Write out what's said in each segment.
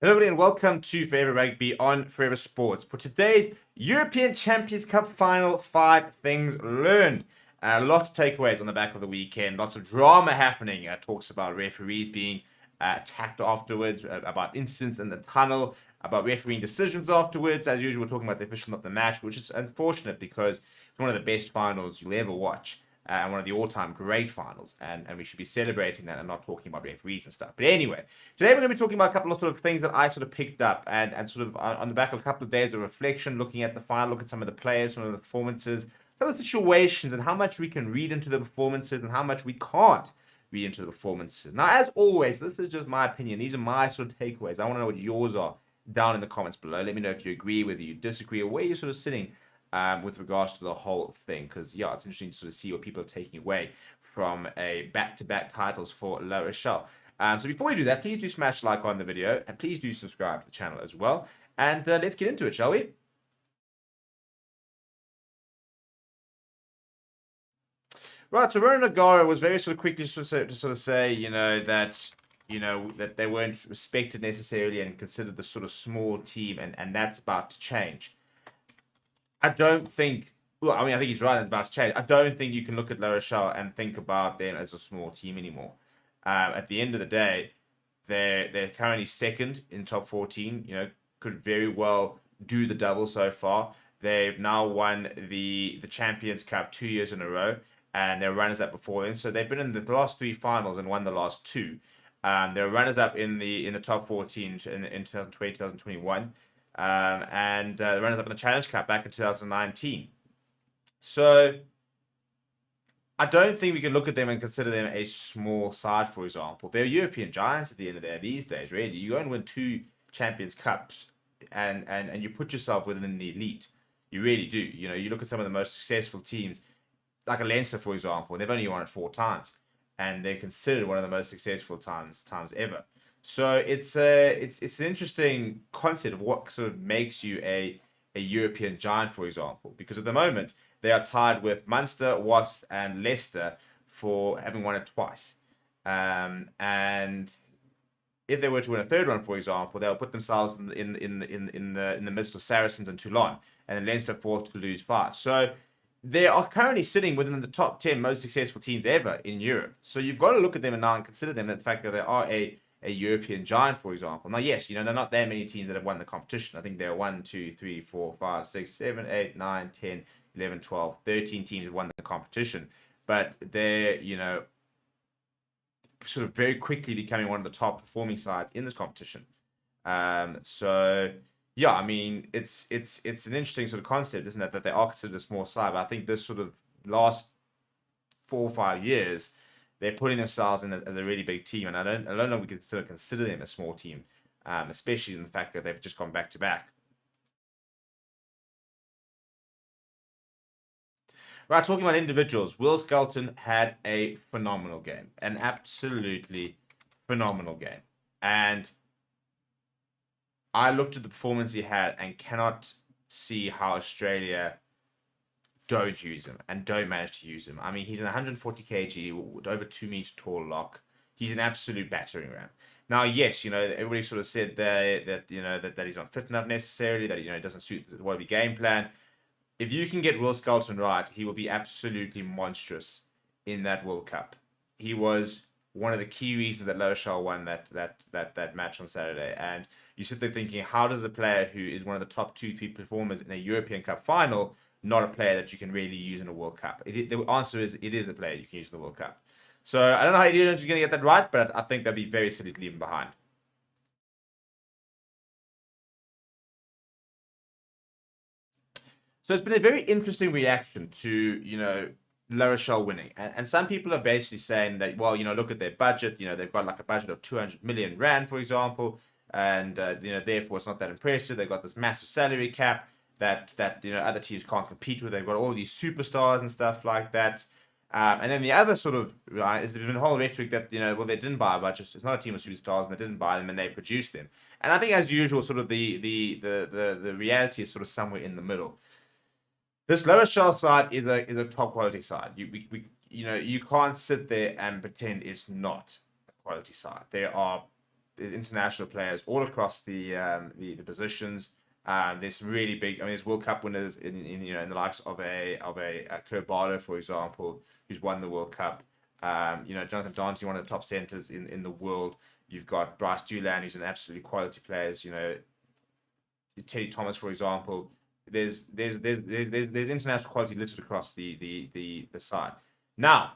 Hello everybody and welcome to Forever Rugby on Forever Sports. For today's European Champions Cup final, 5 things learned. Lots of takeaways on the back of the weekend, lots of drama happening. Talks about referees being attacked afterwards, about incidents in the tunnel, about refereeing decisions afterwards. As usual, we're talking about the official of the match, which is unfortunate because it's one of the best finals you'll ever watch. And one of the all-time great finals, and we should be celebrating that and not talking about referees and stuff. But anyway, today we're going to be talking about a couple of sort of things that I sort of picked up, and sort of on the back of a couple of days of reflection, looking at the final, look at some of the players, some of the performances, some of the situations, and how much we can read into the performances and how much we can't read into the performances. Now, as always, this is just my opinion. These are my sort of takeaways. I want to know what yours are down in the comments below. Let me know if you agree, whether you disagree, or where you're sort of sitting with regards to the whole thing, because yeah, it's interesting to sort of see what people are taking away from a back-to-back titles for La Rochelle. So before we do that, please do smash like on the video, and please do subscribe to the channel as well. And let's get into it, shall we? Right, so Ronan Nagara was very sort of quickly to sort of say, that they weren't respected necessarily and considered the sort of small team, and that's about to change. I don't think. Well, I mean, I think he's right. It's about to change. I don't think you can look at La Rochelle and think about them as a small team anymore. At the end of the day, they're currently second in top 14. Could very well do the double so far. They've now won the Champions Cup 2 years in a row, and they're runners up before then. So they've been in the last 3 finals and won the last 2. They're runners up in the top 14 in 2020, 2021. And the runners up in the Challenge Cup back in 2019. So I don't think we can look at them and consider them a small side, for example. They're European giants at the end of the day these days, really. You go and win 2 Champions Cups and you put yourself within the elite. You really do. You look at some of the most successful teams, like a Leinster, for example. They've only won it 4 times, and they're considered one of the most successful times ever. So it's an interesting concept of what sort of makes you a European giant, for example, because at the moment they are tied with Munster, Wasps, and Leicester for having won it twice. And if they were to win a third one, for example, they'll put themselves in the midst of Saracens and Toulon, and then Leinster fourth to lose 5. So they are currently sitting within the top 10 most successful teams ever in Europe. So you've got to look at them and now and consider them the fact that they are a European giant, for example. Now, yes, they're not that many teams that have won the competition. I think there are 1, 2, 3, 4, 5, 6, 7, 8, 9, 10, 11, 12, 13 teams have won the competition. But they're, sort of very quickly becoming one of the top performing sides in this competition. So, yeah, I mean, it's an interesting sort of concept, isn't it, that they are considered a small side. But I think this sort of last 4 or 5 years, they're putting themselves in as a really big team, and I don't know if we can sort of consider them a small team, especially in the fact that they've just gone back to back. Right, talking about individuals, Will Skelton had a phenomenal game, an absolutely phenomenal game, and I looked at the performance he had and cannot see how Australia don't use him and don't manage to use him. I mean, he's an 140 kg with over 2 meter tall lock. He's an absolute battering ram. Now, yes, everybody sort of said that he's not fit enough necessarily, that he doesn't suit the Rugby game plan. If you can get Will Skelton right, he will be absolutely monstrous in that World Cup. He was one of the key reasons that La Rochelle won that match on Saturday. And you sit there thinking, how does a player who is one of the top 2-3 performers in a European Cup final not a player that you can really use in a World Cup? The answer is it is a player you can use in the World Cup. So I don't know how you're going to get that right, but I think that'd be very silly to leave him behind. So it's been a very interesting reaction to, La Rochelle winning. And some people are basically saying that, well, look at their budget. They've got like a budget of 200 million rand, for example. And, therefore it's not that impressive. They've got this massive salary cap that other teams can't compete with. They've got all these superstars and stuff like that. And then the other sort of is there's been a whole rhetoric that well, they didn't buy a bunch. It's not a team of superstars, and they didn't buy them, and they produced them. And I think, as usual, sort of the reality is sort of somewhere in the middle. This La Rochelle side is a top quality side. You can't sit there and pretend it's not a quality side. There are there's international players all across the positions. There's some really big. I mean, there's World Cup winners in the likes of a Kerbala, for example, who's won the World Cup. Jonathan Dante, one of the top centers in the world. You've got Bryce Doolan, who's an absolutely quality player. Teddy Thomas, for example. There's international quality listed across the side. Now,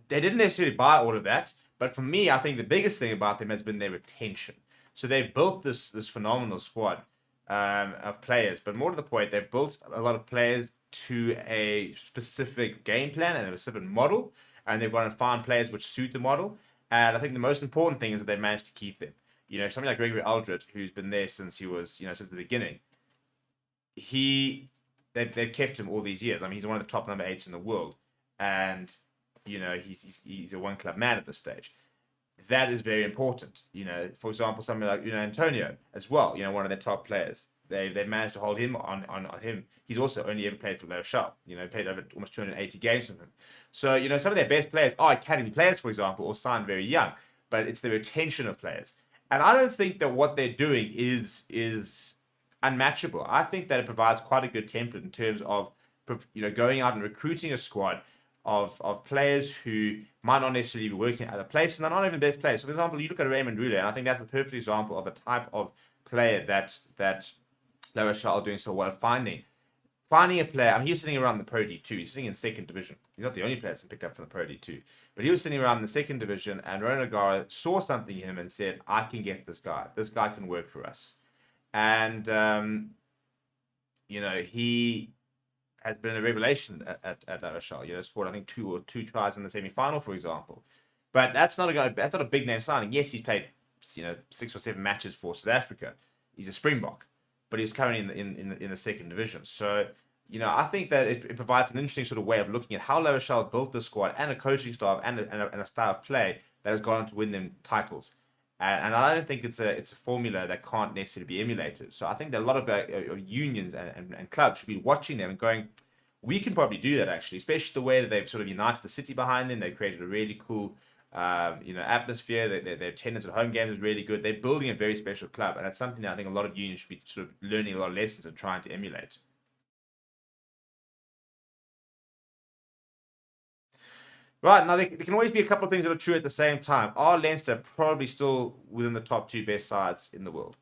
they didn't necessarily buy all of that, but for me, I think the biggest thing about them has been their retention. So they've built this phenomenal squad of players, but more to the point, they've built a lot of players to a specific game plan and a specific model, and they've gone and found players which suit the model. And I think the most important thing is that they've managed to keep them. Something like Gregory Aldred, who's been there since he was, since the beginning. They've kept him all these years. I mean, he's one of the top number 8s in the world, and he's a one club man at this stage. That is very important. For example, somebody like Antonio as well. One of their top players. They've managed to hold him on him. He's also only ever played for Rochelle. Played over almost 280 games with him. So some of their best players are academy players, for example, or signed very young. But it's the retention of players, and I don't think that what they're doing is unmatchable. I think that it provides quite a good template in terms of going out and recruiting a squad of players who might not necessarily be working at other places, and they're not even the best players. So, for example, you look at Raymond Roulet, and I think that's a perfect example of the type of player that La Rochelle are doing so well at finding a player. I mean, he was sitting around the Pro D2. He's sitting in second division. He's not the only player that's been picked up from the Pro D2, but he was sitting around in the second division, and Ronan O'Gara saw something in him and said, "I can get this guy. This guy can work for us." And he has been a revelation at La Rochelle. Scored I think two tries in the semi-final, for example. But that's not a big name signing. Yes, he's played 6 or 7 matches for South Africa. He's a Springbok, but he's currently in the second division. So I think that it provides an interesting sort of way of looking at how La Rochelle built the squad and a coaching staff and a style of play that has gone on to win them titles. And I don't think it's a formula that can't necessarily be emulated. So I think that a lot of unions and clubs should be watching them and going, we can probably do that actually, especially the way that they've sort of united the city behind them. They've created a really cool, atmosphere. Their attendance at home games is really good. They're building a very special club, and that's something that I think a lot of unions should be sort of learning a lot of lessons and trying to emulate. Right, now there can always be a couple of things that are true at the same time. Are Leinster probably still within the top 2 best sides in the world?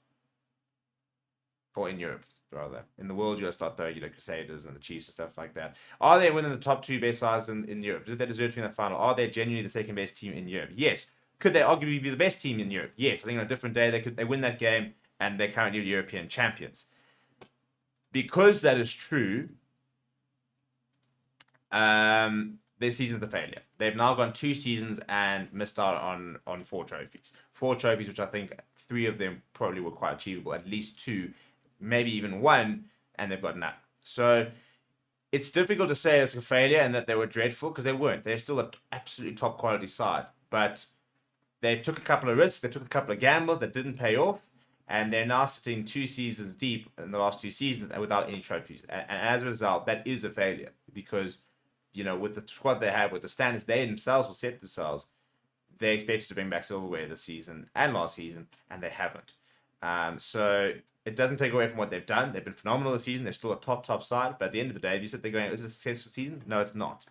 Or in Europe, rather. In the world, you just start throwing, Crusaders and the Chiefs and stuff like that. Are they within the top 2 best sides in Europe? Did they deserve to be in the final? Are they genuinely the second best team in Europe? Yes. Could they arguably be the best team in Europe? Yes. I think on a different day, they win that game, and they're currently European champions. Because that is true, their season's a failure. They've now gone 2 seasons and missed out on 4 trophies. 4 trophies, which I think 3 of them probably were quite achievable. At least 2, maybe even 1, and they've got none. So it's difficult to say it's a failure and that they were dreadful, because they weren't. They're still an absolutely top quality side. But they took a couple of risks. They took a couple of gambles that didn't pay off. And they're now sitting 2 seasons deep in the last 2 seasons and without any trophies. And as a result, that is a failure, because with the squad they have, with the standards they themselves will set themselves, they expected to bring back silverware this season and last season, and they haven't. So it doesn't take away from what they've done. They've been phenomenal this season. They're still a top side. But at the end of the day, if you sit there going, is this a successful season? No, it's not.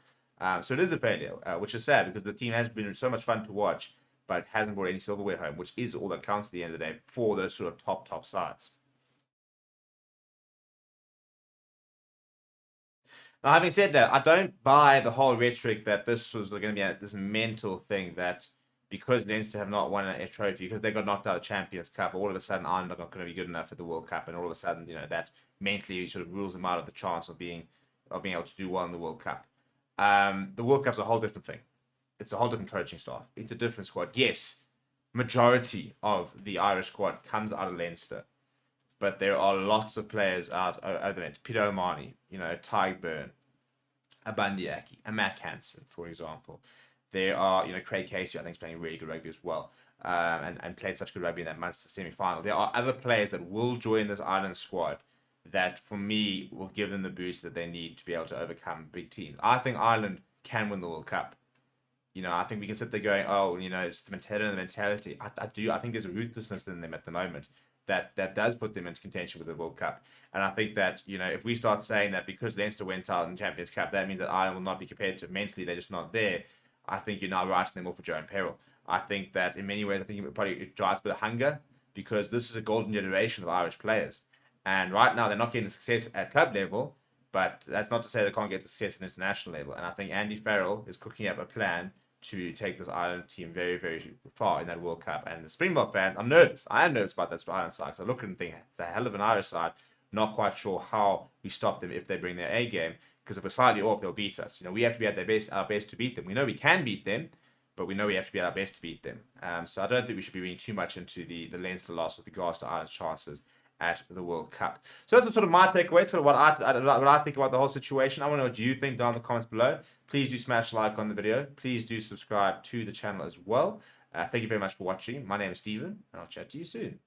So it is a failure, which is sad, because the team has been so much fun to watch, but hasn't brought any silverware home, which is all that counts at the end of the day for those sort of top sides. Now, having said that, I don't buy the whole rhetoric that this was going to be this mental thing that because Leinster have not won a trophy, because they got knocked out of Champions Cup, all of a sudden Ireland are not going to be good enough at the World Cup, and all of a sudden, that mentally sort of rules them out of the chance of being able to do well in the World Cup. The World Cup's a whole different thing. It's a whole different coaching staff. It's a different squad. Yes, majority of the Irish squad comes out of Leinster, but there are lots of players out of it. Peter O'Mahony, Tyg Byrne, a Bandiaki, a Matt Hansen, for example. There are, Craig Casey, I think, is playing really good rugby as well, and played such good rugby in that Munster semi-final. There are other players that will join this Ireland squad that, for me, will give them the boost that they need to be able to overcome big teams. I think Ireland can win the World Cup. I think we can sit there going, oh, it's the mentality. I think there's a ruthlessness in them at the moment that does put them into contention with the World Cup. And I think that, if we start saying that because Leinster went out in the Champions Cup, that means that Ireland will not be competitive mentally, they're just not there. I think you're now writing them off with your own peril. I think that in many ways, I think it drives a bit of hunger because this is a golden generation of Irish players. And right now, they're not getting the success at club level, but that's not to say they can't get the success at international level. And I think Andy Farrell is cooking up a plan to take this Ireland team very, very far in that World Cup. And the Springbok fans, I'm nervous. I am nervous about this Ireland side because I look and think it's a hell of an Irish side. Not quite sure how we stop them if they bring their A game. Because if we're slightly off, they'll beat us. We have to be at our best to beat them. We know we can beat them, but we know we have to be at our best to beat them. So I don't think we should be reading too much into the Leinster loss with regards to Ireland's chances at the World Cup. So that's sort of my takeaway. So what I think about the whole situation. I want to know what you think down in the comments below. Please do smash like on the video. Please do subscribe to the channel as well. Thank you very much for watching. My name is Steven, and I'll chat to you soon.